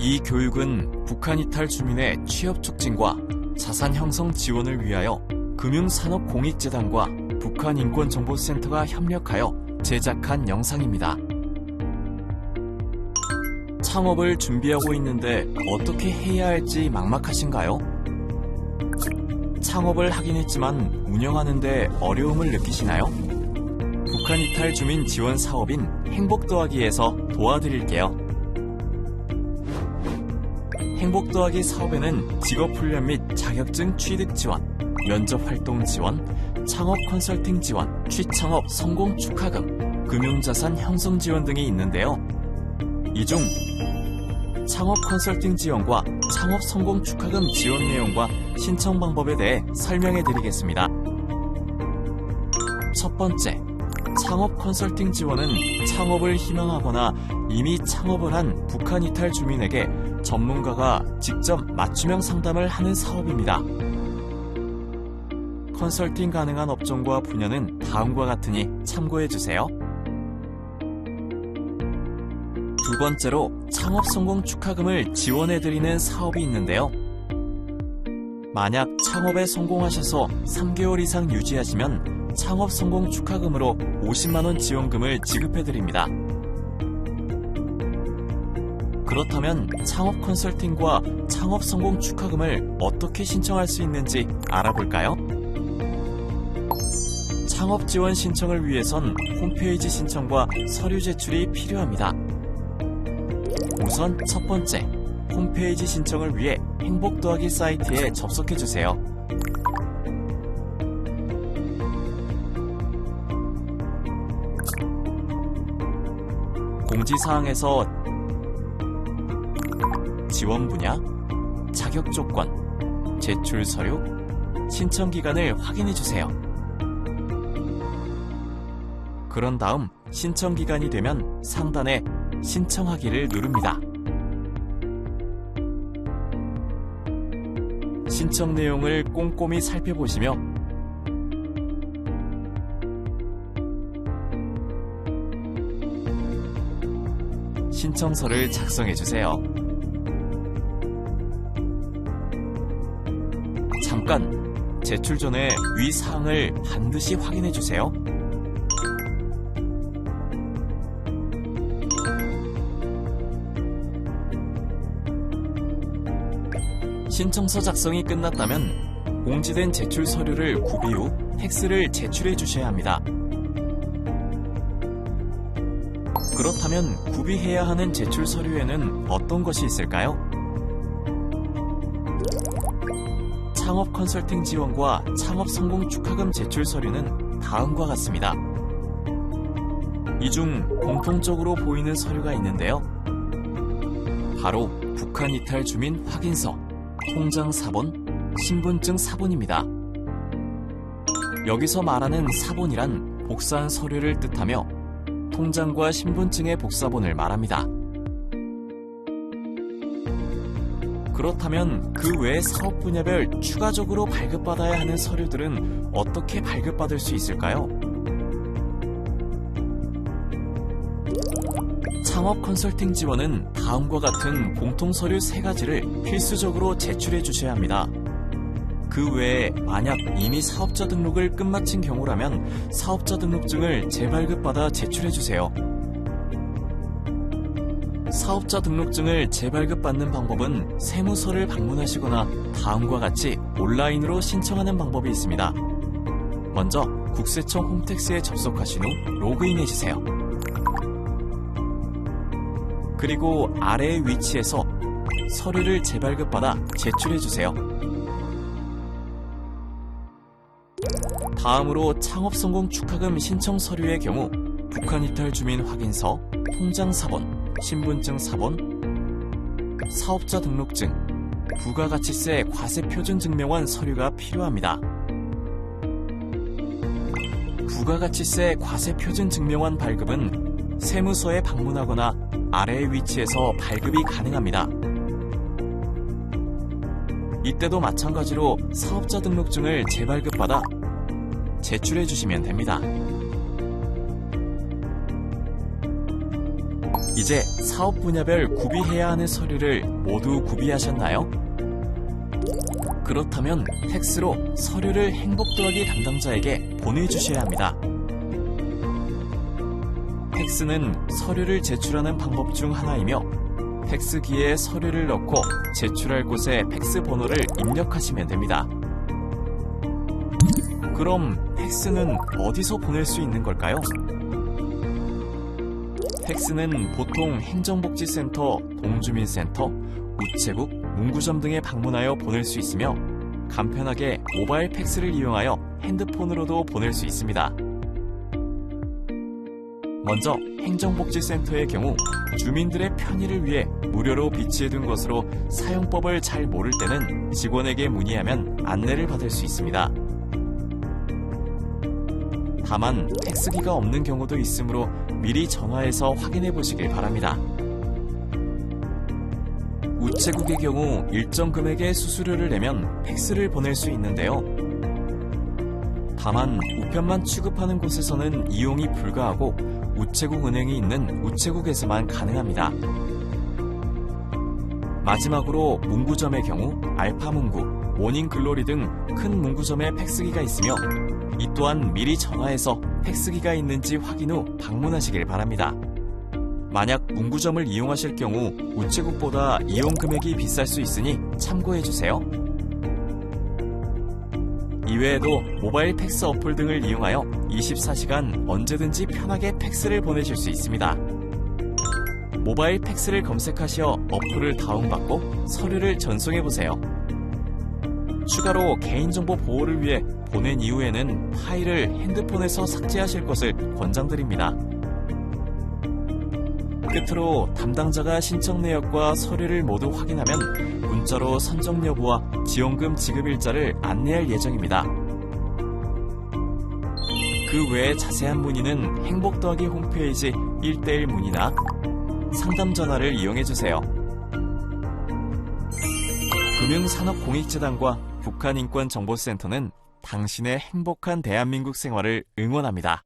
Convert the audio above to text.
이 교육은 북한 이탈 주민의 취업 촉진과 자산 형성 지원을 위하여 금융산업공익재단과 북한인권정보센터가 협력하여 제작한 영상입니다. 창업을 준비하고 있는데 어떻게 해야 할지 막막하신가요? 창업을 하긴 했지만 운영하는데 어려움을 느끼시나요? 북한 이탈 주민 지원 사업인 행복더하기에서 도와드릴게요. 행복더하기 사업에는 직업훈련 및 자격증 취득 지원, 면접활동 지원, 창업 컨설팅 지원, 취창업 성공 축하금, 금융자산 형성 지원 등이 있는데요. 이 중 창업 컨설팅 지원과 창업 성공 축하금 지원 내용과 신청 방법에 대해 설명해 드리겠습니다. 첫 번째, 창업 컨설팅 지원은 창업을 희망하거나 이미 창업을 한 북한 이탈 주민에게 전문가가 직접 맞춤형 상담을 하는 사업입니다. 컨설팅 가능한 업종과 분야는 다음과 같으니 참고해 주세요. 두 번째로 창업 성공 축하금을 지원해드리는 사업이 있는데요. 만약 창업에 성공하셔서 3개월 이상 유지하시면 창업 성공 축하금으로 50만원 지원금을 지급해드립니다. 그렇다면 창업 컨설팅과 창업 성공 축하금을 어떻게 신청할 수 있는지 알아볼까요? 창업 지원 신청을 위해선 홈페이지 신청과 서류 제출이 필요합니다. 우선 첫 번째, 홈페이지 신청을 위해 행복더하기 사이트에 접속해주세요. 공지사항에서 지원 분야, 자격 조건, 제출 서류, 신청 기간을 확인해주세요. 그런 다음 신청 기간이 되면 상단에 신청하기를 누릅니다. 신청 내용을 꼼꼼히 살펴보시며 신청서를 작성해주세요. 잠깐! 제출 전에 위 사항을 반드시 확인해주세요. 신청서 작성이 끝났다면 공지된 제출 서류를 구비 후 팩스를 제출해 주셔야 합니다. 그렇다면 구비해야 하는 제출 서류에는 어떤 것이 있을까요? 창업 컨설팅 지원과 창업 성공 축하금 제출 서류는 다음과 같습니다. 이 중 공통적으로 보이는 서류가 있는데요. 바로 북한 이탈 주민 확인서, 통장 사본, 신분증 사본입니다. 여기서 말하는 사본이란 복사한 서류를 뜻하며 통장과 신분증의 복사본을 말합니다. 그렇다면 그 외 사업 분야별 추가적으로 발급받아야 하는 서류들은 어떻게 발급받을 수 있을까요? 창업 컨설팅 지원은 다음과 같은 공통 서류 3가지를 필수적으로 제출해 주셔야 합니다. 그 외에 만약 이미 사업자 등록을 끝마친 경우라면 사업자 등록증을 재발급받아 제출해 주세요. 사업자 등록증을 재발급받는 방법은 세무서를 방문하시거나 다음과 같이 온라인으로 신청하는 방법이 있습니다. 먼저 국세청 홈택스에 접속하신 후 로그인해 주세요. 그리고 아래의 위치에서 서류를 재발급받아 제출해 주세요. 다음으로 창업 성공 축하금 신청 서류의 경우 북한 이탈 주민 확인서, 통장 사본, 신분증 사본, 사업자 등록증, 부가가치세 과세 표준 증명원 서류가 필요합니다. 부가가치세 과세 표준 증명원 발급은 세무서에 방문하거나 아래의 위치에서 발급이 가능합니다. 이때도 마찬가지로 사업자 등록증을 재발급받아 제출해 주시면 됩니다. 이제 사업 분야별 구비해야 하는 서류를 모두 구비하셨나요? 그렇다면 팩스로 서류를 행복 더하기 담당자에게 보내주셔야 합니다. 팩스는 서류를 제출하는 방법 중 하나이며 팩스기에 서류를 넣고 제출할 곳에 팩스 번호를 입력하시면 됩니다. 그럼 팩스는 어디서 보낼 수 있는 걸까요? 팩스는 보통 행정복지센터, 동주민센터, 우체국, 문구점 등에 방문하여 보낼 수 있으며 간편하게 모바일 팩스를 이용하여 핸드폰으로도 보낼 수 있습니다. 먼저 행정복지센터의 경우 주민들의 편의를 위해 무료로 비치해둔 것으로 사용법을 잘 모를 때는 직원에게 문의하면 안내를 받을 수 있습니다. 다만 팩스기가 없는 경우도 있으므로 미리 전화해서 확인해 보시길 바랍니다. 우체국의 경우 일정 금액의 수수료를 내면 팩스를 보낼 수 있는데요. 다만 우편만 취급하는 곳에서는 이용이 불가하고 우체국 은행이 있는 우체국에서만 가능합니다. 마지막으로 문구점의 경우 알파문구, 모닝글로리 등 큰 문구점에 팩스기가 있으며 이 또한 미리 전화해서 팩스기가 있는지 확인 후 방문하시길 바랍니다. 만약 문구점을 이용하실 경우 우체국보다 이용 금액이 비쌀 수 있으니 참고해주세요. 이외에도 모바일 팩스 어플 등을 이용하여 24시간 언제든지 편하게 팩스를 보내실 수 있습니다. 모바일 팩스를 검색하시어 어플을 다운받고 서류를 전송해보세요. 추가로 개인정보 보호를 위해 보낸 이후에는 파일을 핸드폰에서 삭제하실 것을 권장드립니다. 끝으로 담당자가 신청 내역과 서류를 모두 확인하면 문자로 선정 여부와 지원금 지급 일자를 안내할 예정입니다. 그 외에 자세한 문의는 행복 더하기 홈페이지 1:1 문의나 상담 전화를 이용해주세요. 금융산업공익재단과 북한인권정보센터는 당신의 행복한 대한민국 생활을 응원합니다.